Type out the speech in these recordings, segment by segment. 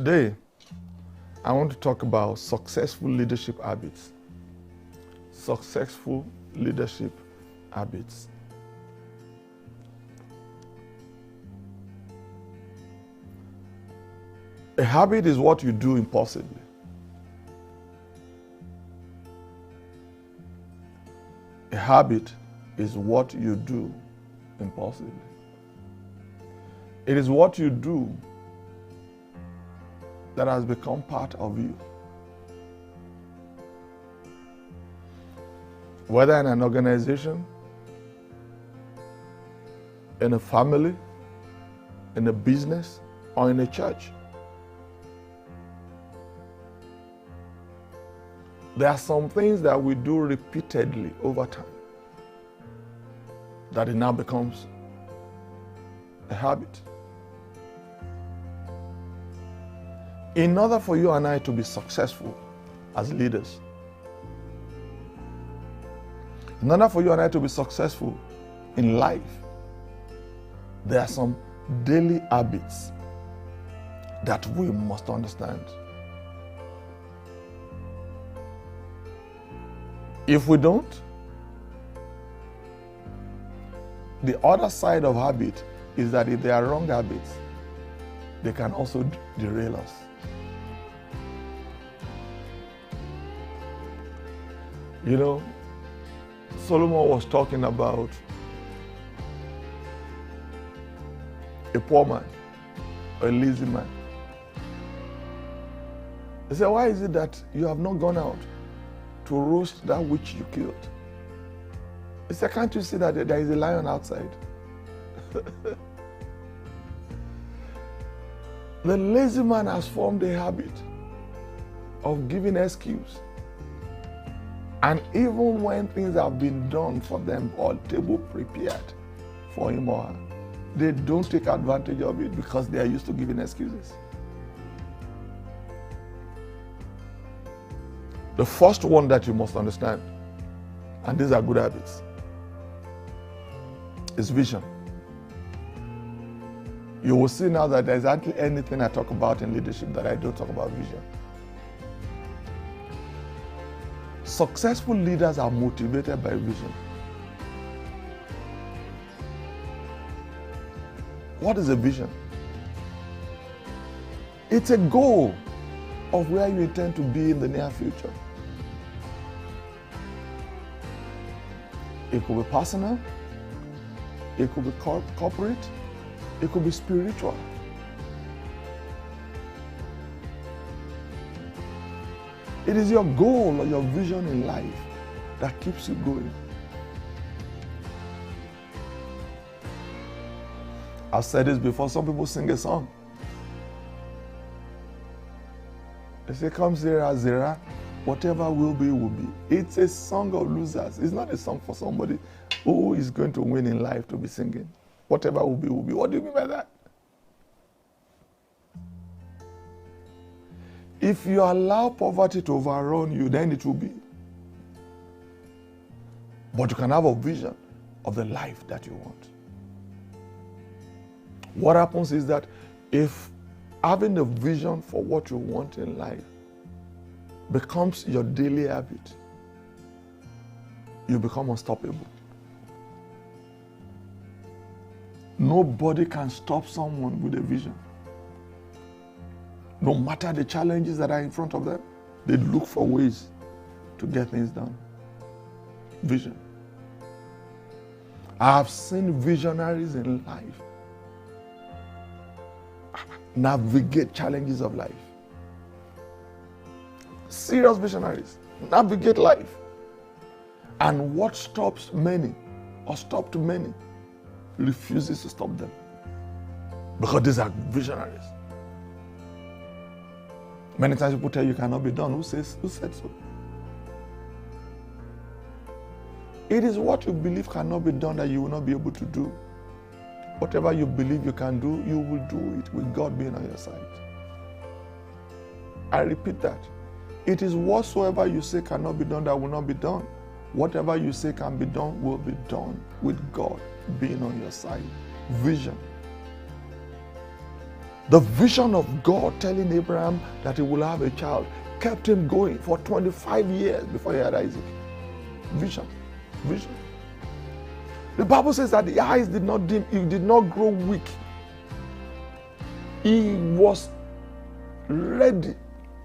Today, I want to talk about successful leadership habits. Successful leadership habits. A habit is what you do impulsively. A habit is what you do impulsively. It is what you do that has become part of you. Whether in an organization, in a family, in a business, or in a church. There are some things that we do repeatedly over time that it now becomes a habit. In order for you and I to be successful as leaders, in order for you and I to be successful in life, there are some daily habits that we must understand. If we don't, the other side of habit is that if they are wrong habits, they can also derail us. You know, Solomon was talking about a poor man, a lazy man. He said, why is it that you have not gone out to roast that which you killed? He said, can't you see that there is a lion outside? The lazy man has formed a habit of giving excuse. And even when things have been done for them or table prepared for him or her, they don't take advantage of it because they are used to giving excuses. The first one that you must understand, and these are good habits, is vision. You will see now that there's hardly anything I talk about in leadership that I don't talk about vision. Successful leaders are motivated by vision. What is a vision? It's a goal of where you intend to be in the near future. It could be personal, it could be corporate, it could be spiritual. It is your goal or your vision in life that keeps you going. I've said this before, some people sing a song. They say, come Zera, Zera, whatever will be, will be. It's a song of losers. It's not a song for somebody who is going to win in life to be singing. Whatever will be, will be. What do you mean by that? If you allow poverty to overrun you, then it will be. But you can have a vision of the life that you want. What happens is that if having a vision for what you want in life becomes your daily habit, you become unstoppable. Nobody can stop someone with a vision. No matter the challenges that are in front of them, they look for ways to get things done. Vision. I have seen visionaries in life navigate challenges of life. Serious visionaries navigate life. And what stops many or stopped many refuses to stop them. Because these are visionaries. Many times people tell you cannot be done. Who said so? It is what you believe cannot be done that you will not be able to do. Whatever you believe you can do, you will do it with God being on your side. I repeat that. It is whatsoever you say cannot be done that will not be done. Whatever you say can be done will be done with God being on your side. Vision. The vision of God telling Abraham that he will have a child kept him going for 25 years before he had Isaac. Vision. Vision. The Bible says that the eyes did not dim, he did not grow weak. He was ready,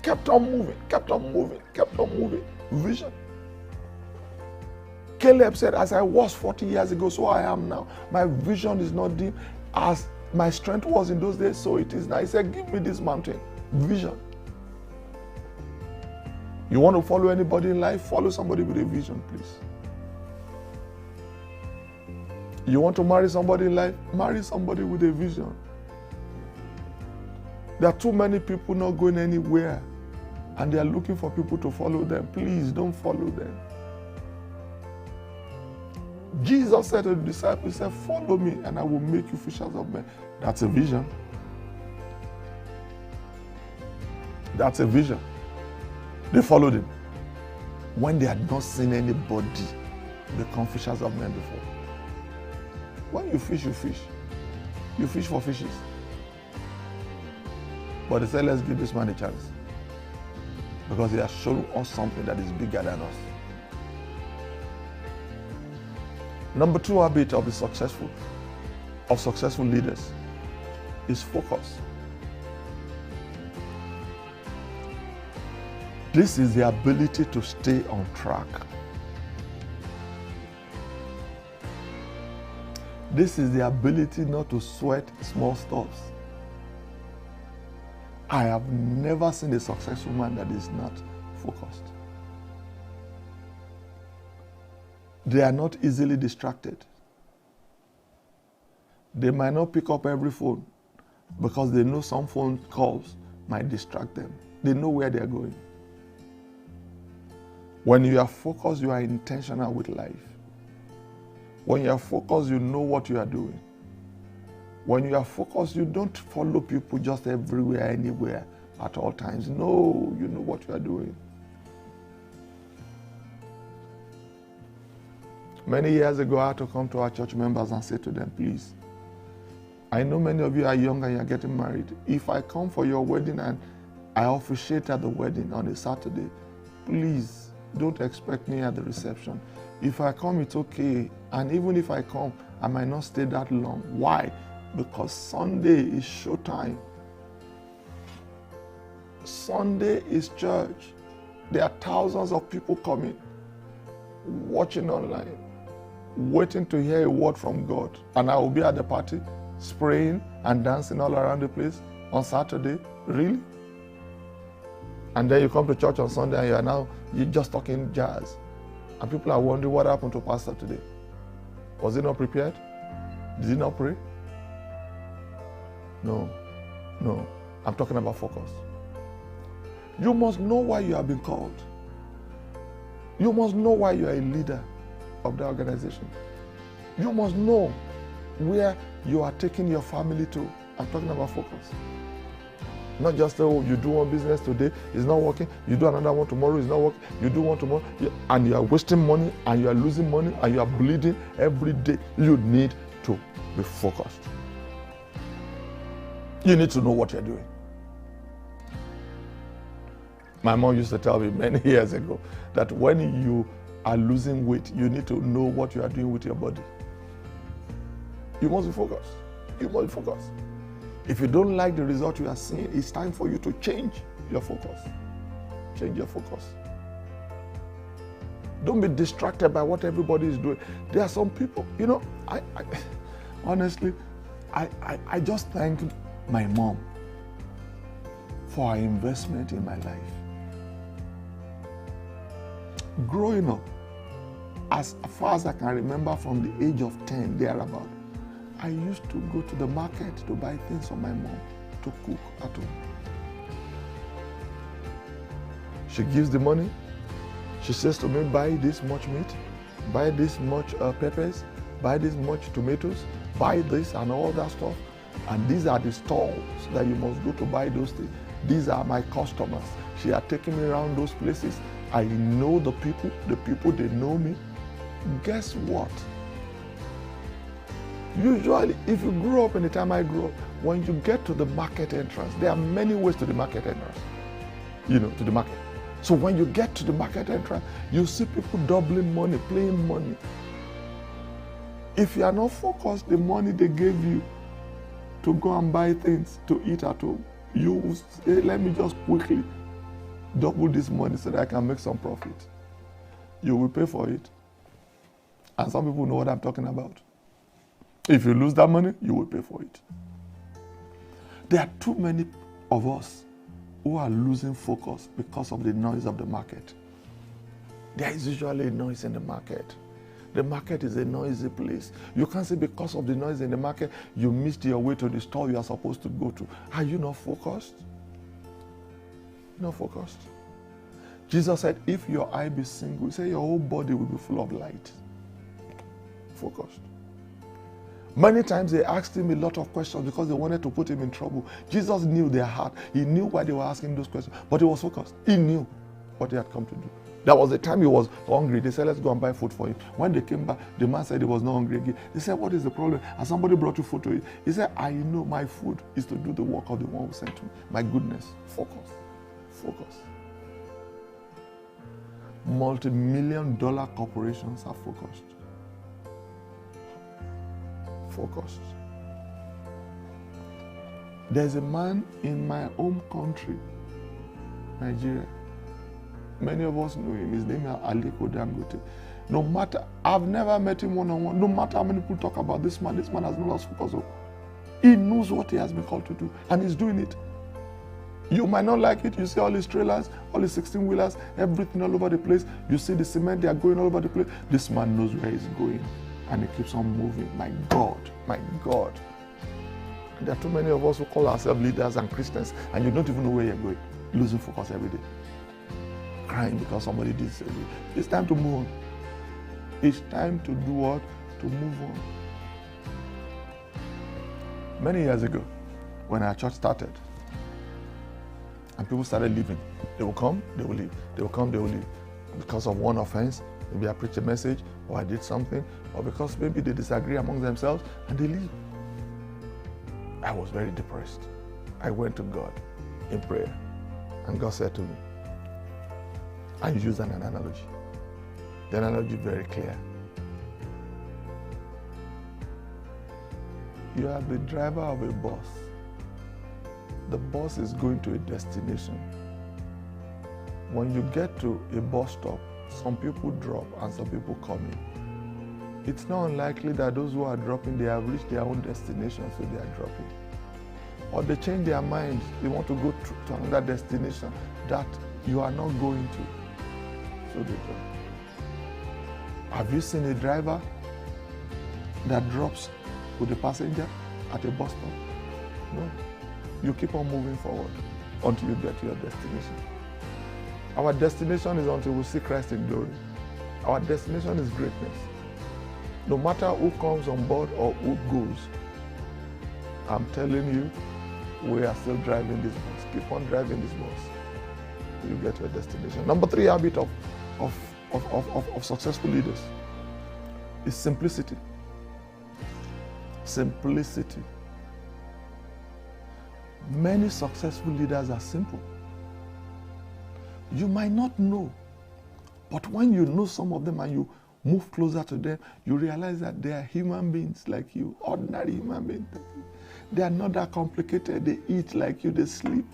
kept on moving, kept on moving, kept on moving. Vision. Caleb said, as I was 40 years ago, so I am now. My vision is not dim. As my strength was in those days, so it is now. He said, give me this mountain. Vision. You want to follow anybody in life? Follow somebody with a vision, please. You want to marry somebody in life? Marry somebody with a vision. There are too many people not going anywhere, and they are looking for people to follow them. Please don't follow them. Jesus said to the disciples, he said, follow me and I will make you fishers of men. That's a vision. That's a vision. They followed him when they had not seen anybody become fishers of men before. When you fish, you fish. You fish for fishes. But they said, let's give this man a chance, because he has shown us something that is bigger than us. Number 2 habit of successful leaders is focus. This is the ability to stay on track. This is the ability not to sweat small stuffs. I have never seen a successful man that is not focused. They are not easily distracted. They might not pick up every phone because they know some phone calls might distract them. They know where they are going. When you are focused, you are intentional with life. When you are focused, you know what you are doing. When you are focused, you don't follow people just everywhere, anywhere, at all times. No, you know what you are doing. Many years ago, I had to come to our church members and say to them, please, I know many of you are young and you are getting married. If I come for your wedding and I officiate at the wedding on a Saturday, please don't expect me at the reception. If I come, it's okay. And even if I come, I might not stay that long. Why? Because Sunday is showtime. Sunday is church. There are thousands of people coming, watching online, waiting to hear a word from God. And I will be at the party, spraying and dancing all around the place on Saturday. Really? And then you come to church on Sunday and you're just talking jazz. And people are wondering what happened to Pastor today. Was he not prepared? Did he not pray? No. I'm talking about focus. You must know why you have been called. You must know why you are a leader of the organization. You must know where you are taking your family to. I'm talking about focus. Not just, oh, you do one business today, it's not working. You do another one tomorrow, it's not working. You do one tomorrow, and you are wasting money, and you are losing money, and you are bleeding every day. You need to be focused. You need to know what you're doing. My mom used to tell me many years ago that when you are losing weight, you need to know what you are doing with your body. You must be focused. You must be focused. If you don't like the result you are seeing, it's time for you to change your focus. Change your focus. Don't be distracted by what everybody is doing. There are some people, honestly, I just thank my mom for her investment in my life. Growing up, as far as I can remember from the age of 10, thereabout, I used to go to the market to buy things for my mom to cook at home. She gives the money. She says to me, buy this much meat, buy this much peppers, buy this much tomatoes, buy this and all that stuff. And these are the stalls that you must go to buy those things. These are my customers. She had taken me around those places. I know the people, they know me. Guess what? Usually, if you grew up in the time I grew up, When you get to the market entrance, there are many ways to the market entrance, to the market. So when you get to the market entrance, you see people doubling money, playing money. If you are not focused, the money they gave you to go and buy things to eat at home, you will say, let me just quickly double this money so that I can make some profit. You will pay for it. And some people know what I'm talking about. If you lose that money, you will pay for it. There are too many of us who are losing focus because of the noise of the market. There is usually a noise in the market. The market is a noisy place. You can't say because of the noise in the market, you missed your way to the store you are supposed to go to. Are you not focused? Not focused. Jesus said, if your eye be single, he said your whole body will be full of light. Focused. Many times they asked him a lot of questions because they wanted to put him in trouble. Jesus knew their heart. He knew why they were asking those questions, but he was focused. He knew what he had come to do. There was a time he was hungry. They said, let's go and buy food for him. When they came back, the man said he was not hungry again. They said, what is the problem? And somebody brought you food to eat. He said, I know my food is to do the work of the one who sent me. My goodness, focus, focus. Multi-million-dollar corporations are focused. Focused. There's a man in my home country, Nigeria. Many of us know him. His name is Aliko Dangote. No matter, I've never met him one-on-one. No matter how many people talk about this man has not lost focus. He knows what he has been called to do, and he's doing it. You might not like it. You see all his trailers, all his 16-wheelers, everything all over the place. You see the cement, they are going all over the place. This man knows where he's going, and he keeps on moving. My God, my God. And there are too many of us who call ourselves leaders and Christians, and you don't even know where you're going. Losing focus every day. Crying because somebody did say it. It's time to move on. It's time to do what? To move on. Many years ago, when our church started, and people started leaving, they will come, they will leave. They will come, they will leave. Because of one offense, maybe I preached a message, or I did something, or because maybe they disagree among themselves, and they leave. I was very depressed. I went to God in prayer, and God said to me, I use an analogy. The analogy is very clear. You are the driver of a bus. The bus is going to a destination. When you get to a bus stop, some people drop and some people come in. It's not unlikely that those who are dropping, they have reached their own destination, so they are dropping. Or they change their minds. They want to go to another destination that you are not going to. So they drop. Have you seen a driver that drops with a passenger at a bus stop? No. You keep on moving forward until you get to your destination. Our destination is until we see Christ in glory. Our destination is greatness. No matter who comes on board or who goes, I'm telling you, we are still driving this bus. Keep on driving this bus. You get to your destination. Number 3 habit of successful leaders is simplicity. Simplicity. Many successful leaders are simple. You might not know, but when you know some of them and you move closer to them, you realize that they are human beings like you, ordinary human beings. They are not that complicated. They eat like you, they sleep.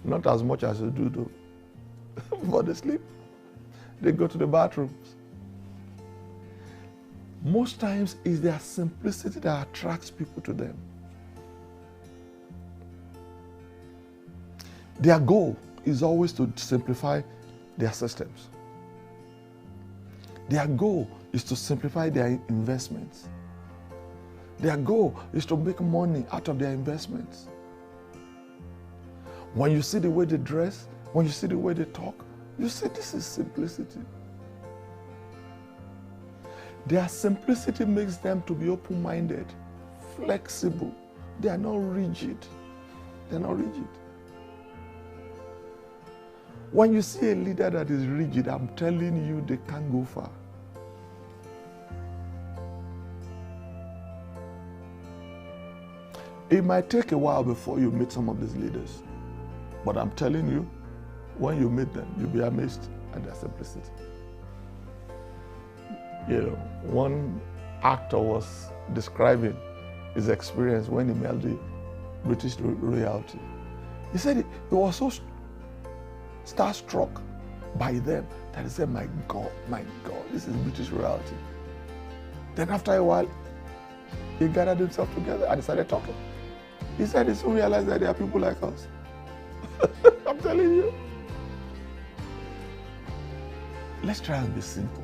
Not as much as you do though, but they sleep. They go to the bathrooms. Most times it's their simplicity that attracts people to them. Their goal is always to simplify their systems. Their goal is to simplify their investments. Their goal is to make money out of their investments. When you see the way they dress, when you see the way they talk, you say this is simplicity. Their simplicity makes them to be open-minded, flexible. They are not rigid. They're not rigid. When you see a leader that is rigid, I'm telling you, they can't go far. It might take a while before you meet some of these leaders. But I'm telling you, when you meet them, you'll be amazed at their simplicity. You know, one actor was describing his experience when he met the British royalty. He said he was so starstruck by them that he said, my God, this is British royalty. Then after a while, he gathered himself together and started talking. He said he soon realized that there are people like us. I'm telling you. Let's try and be simple.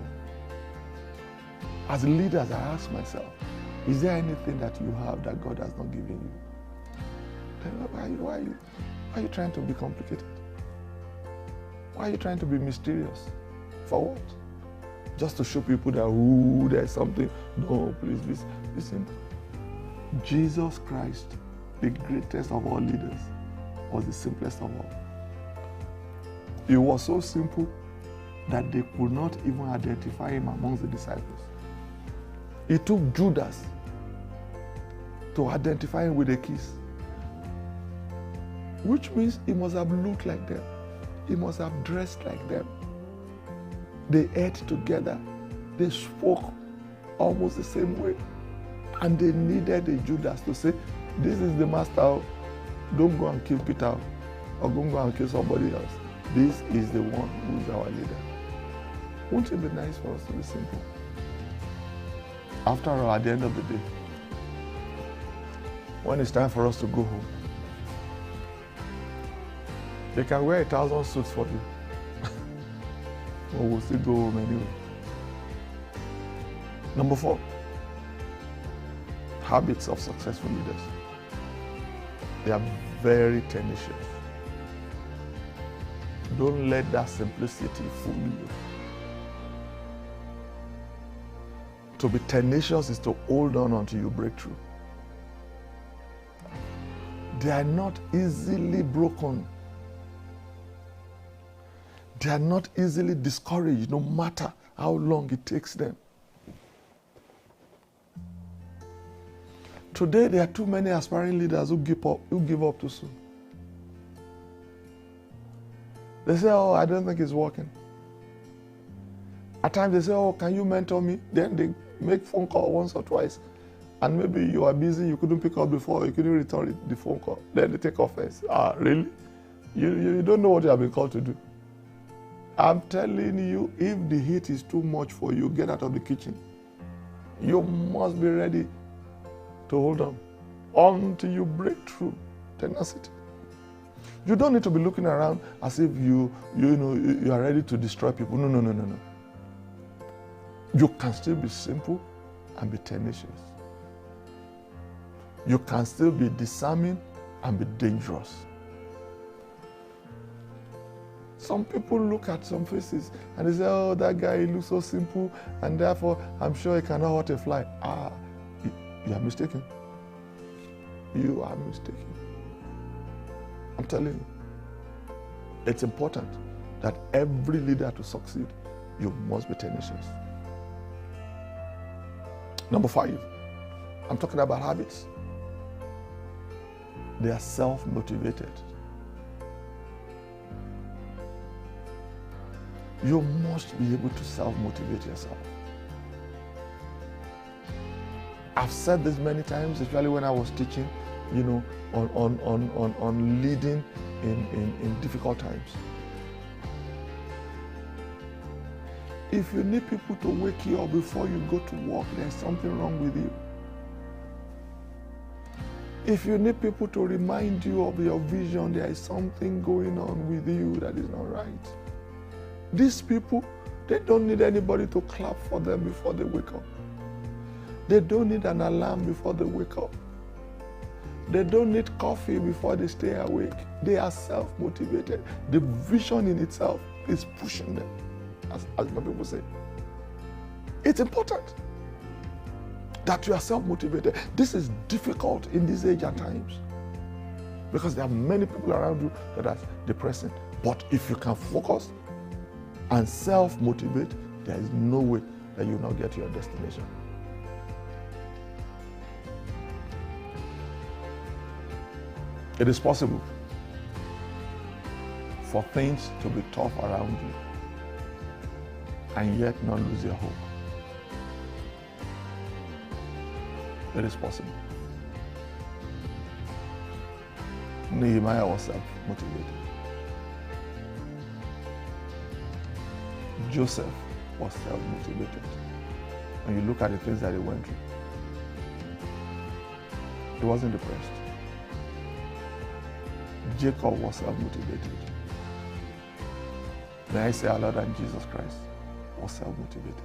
As leaders, I ask myself, is there anything that you have that God has not given you? Then why are you trying to be complicated? Why are you trying to be mysterious? For what? Just to show people that, there's something. No, please, be simple. Jesus Christ, the greatest of all leaders, was the simplest of all. It was so simple that they could not even identify him amongst the disciples. It took Judas to identify him with a kiss, which means he must have looked like them. He must have dressed like them. They ate together. They spoke almost the same way. And they needed a Judas to say, this is the master. Don't go and kill Peter or don't go and kill somebody else. This is the one who is our leader. Won't it be nice for us to be simple? After all, at the end of the day, when it's time for us to go home, they can wear 1,000 suits for you. But we'll still go home anyway. Number 4, habits of successful leaders. They are very tenacious. Don't let that simplicity fool you. To be tenacious is to hold on until you break through. They are not easily broken. They are not easily discouraged, no matter how long it takes them. Today, there are too many aspiring leaders who give up too soon. They say, I don't think it's working. At times they say, can you mentor me? Then they make phone call once or twice. And maybe you are busy, you couldn't pick up before, you couldn't return the phone call. Then they take offense. Really? You don't know what you have been called to do. I'm telling you, if the heat is too much for you, get out of the kitchen. You must be ready to hold on until you break through. Tenacity. You don't need to be looking around as if you are ready to destroy people. No. You can still be simple and be tenacious. You can still be disarming and be dangerous. Some people look at some faces and they say, that guy looks so simple and therefore I'm sure he cannot hurt a fly. You are mistaken. You are mistaken. I'm telling you, it's important that every leader to succeed, you must be tenacious. Number 5, I'm talking about habits. They are self-motivated. You must be able to self-motivate yourself. I've said this many times, especially when I was teaching, on leading in difficult times. If you need people to wake you up before you go to work, there's something wrong with you. If you need people to remind you of your vision, there is something going on with you that is not right. These people, they don't need anybody to clap for them before they wake up. They don't need an alarm before they wake up. They don't need coffee before they stay awake. They are self-motivated. The vision in itself is pushing them, as my people say. It's important that you are self-motivated. This is difficult in this age and times because there are many people around you that are depressing. But if you can focus and self-motivate, there is no way that you will not get to your destination. It is possible for things to be tough around you and yet not lose your hope. It is possible. Nehemiah was self-motivated. Joseph was self-motivated. When you look at the things that he went through, he wasn't depressed. Jacob was self-motivated. May I say our Lord and Jesus Christ was self-motivated.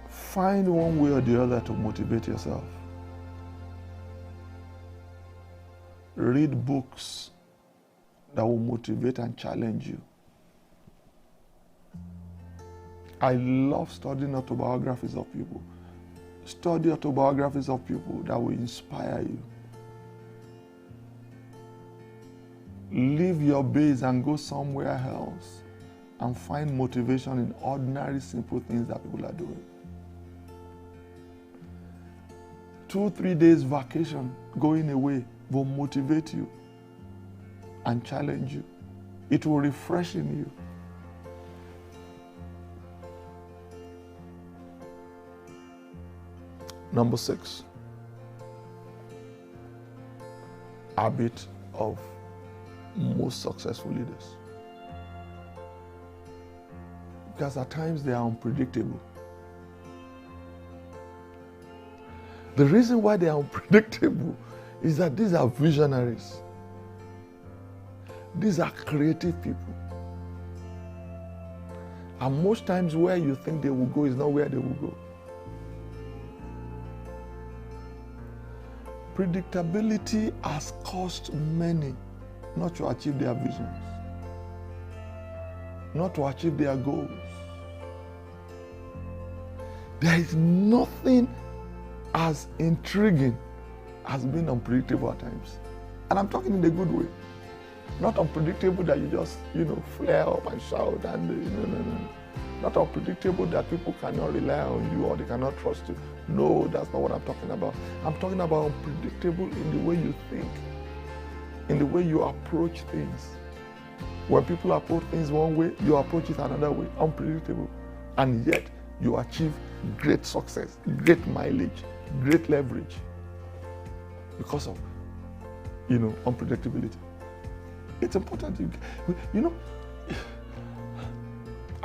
Find one way or the other to motivate yourself. Read books that will motivate and challenge you. I love studying autobiographies of people. Study autobiographies of people that will inspire you. Leave your base and go somewhere else and find motivation in ordinary, simple things that people are doing. 2-3 days vacation, going away, will motivate you and challenge you. It will refresh in you. Number 6, habit of most successful leaders. Because at times they are unpredictable. The reason why they are unpredictable is that these are visionaries. These are creative people. And most times where you think they will go is not where they will go. Predictability has caused many not to achieve their visions, not to achieve their goals. There is nothing as intriguing as being unpredictable at times. And I'm talking in a good way. Not unpredictable that you just, flare up and shout and no. Not unpredictable that people cannot rely on you or they cannot trust you. No, that's not what I'm talking about. I'm talking about unpredictable in the way you think, in the way you approach things. When people approach things one way, you approach it another way, unpredictable. And yet, you achieve great success, great mileage, great leverage because of, unpredictability. It's important.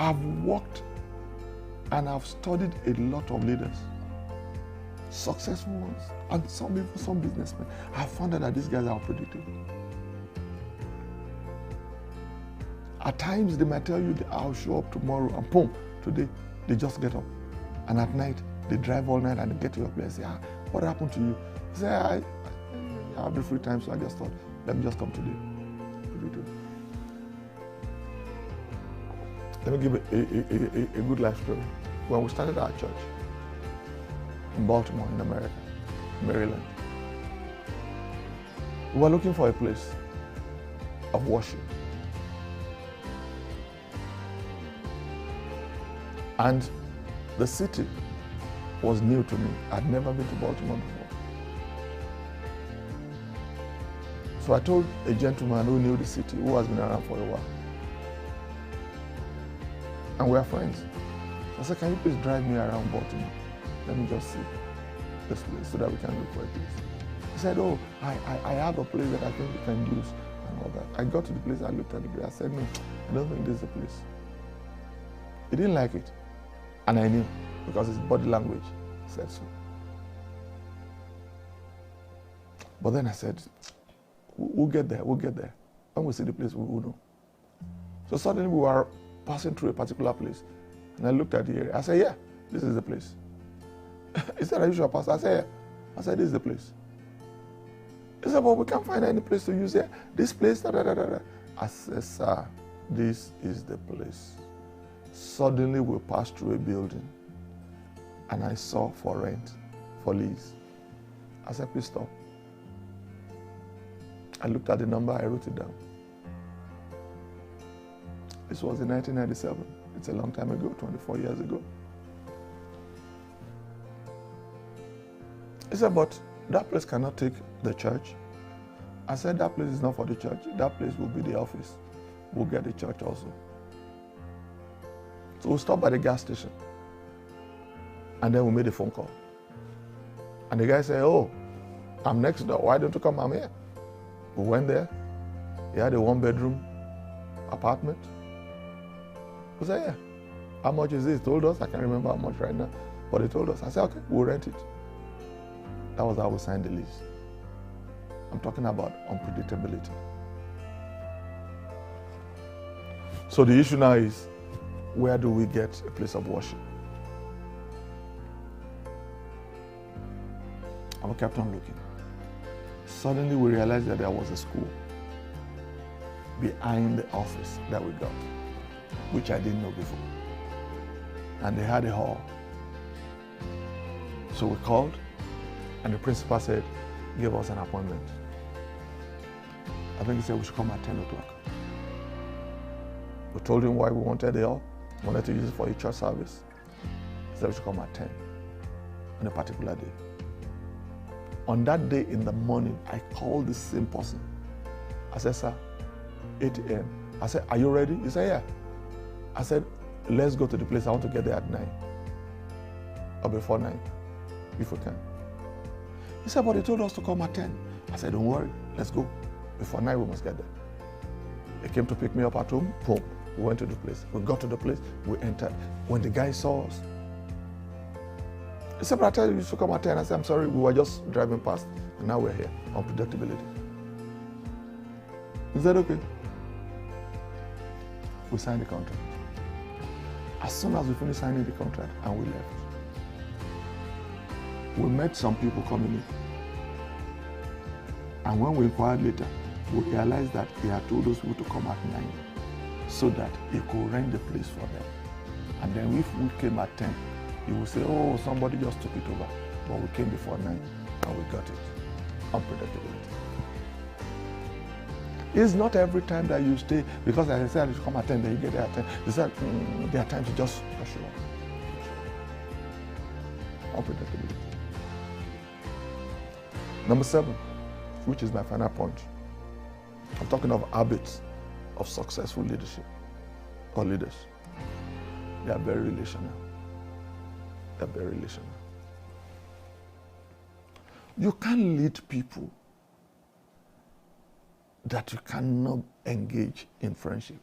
I've worked and I've studied a lot of leaders, successful ones, and some businessmen. I've found out that these guys are unpredictable. At times they might tell you that I'll show up tomorrow and boom, today they just get up. And at night they drive all night and they get to your place and say, what happened to you? They say, I have the free time, so I just thought, let me just come today. Let me give a good life story. When we started our church in Baltimore, in America, Maryland, we were looking for a place of worship. And the city was new to me. I'd never been to Baltimore before. So I told a gentleman who knew the city, who has been around for a while, and we are friends. So I said, can you please drive me around Baltimore? Let me just see this place so that we can look for a place. He said, oh, I have a place that I think we can use and all that. I got to the place, I looked at the place, I said, no, I don't think this is the place. He didn't like it. And I knew, because his body language said so. But then I said, we'll get there. When we see the place, we will know. So suddenly we were passing through a particular place. And I looked at the area. I said, yeah, this is the place. He said, are you sure, Pastor? I said, yeah. I said, this is the place. He said, but we can't find any place to use here. This place, da. I said, sir, this is the place. Suddenly we passed through a building and I saw for rent, for lease. I said, please stop. I looked at the number, I wrote it down. This was in 1997. It's a long time ago, 24 years ago. He said, but that place cannot take the church. I said, that place is not for the church. That place will be the office. We'll get the church also. So we stopped by the gas station. And then we made a phone call. And the guy said, oh, I'm next door. Why don't you come? I'm here. We went there. He had a 1-bedroom apartment. We said, yeah. How much is this? He told us. I can't remember how much right now. But he told us. I said, okay, we'll rent it. That was how we signed the lease. I'm talking about unpredictability. So the issue now is, where do we get a place of worship? And we kept on looking. Suddenly we realized that there was a school behind the office that we got, which I didn't know before. And they had a hall. So we called, and the principal said, give us an appointment. I think he said we should come at 10 o'clock. We told him why we wanted the hall. We wanted to use it for a church service. He said we should come at 10 on a particular day. On that day in the morning, I called the same person. I said, sir, 8 a.m. I said, are you ready? He said, yeah. I said, let's go to the place. I want to get there at 9 or before 9, if we can. He said, but he told us to come at 10. I said, don't worry, let's go. Before 9, we must get there. He came to pick me up at home. Boom. We went to the place. We got to the place. We entered. When the guy saw us, he said, but I tell you to come at 10. I said, I'm sorry, we were just driving past. And now we're here. Unpredictability. He said, okay. We signed the contract. As soon as we finished signing the contract, and we left, we met some people coming in. And when we inquired later, we realized that he had told those people to come at 9 so that he could rent the place for them. And then if we came at 10, he would say, oh, somebody just took it over. But we came before 9 and we got it. Unpredictability. It's not every time that you stay, because as I said, you come at 10, then you get there at 10. He said, there are times you just rush along. Unpredictability. Number 7, which is my final point. I'm talking of habits of successful leadership or leaders. They are very relational. They are very relational. You can't lead people that you cannot engage in friendship.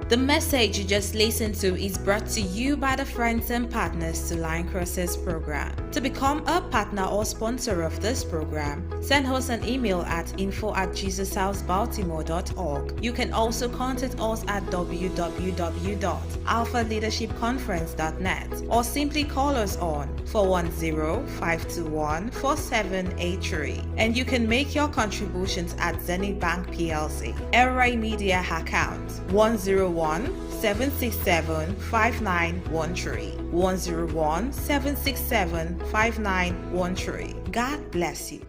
The message you just listened to is brought to you by the friends and partners to Line Crosses program. To become a partner or sponsor of this program, send us an email at info@jesushousebaltimore.org. You can also contact us at www.alphaleadershipconference.net or simply call us on 410-521-4783. And you can make your contributions at Zenith Bank PLC, Elroy Media account 101-767-5913. 101-767-5913. God bless you.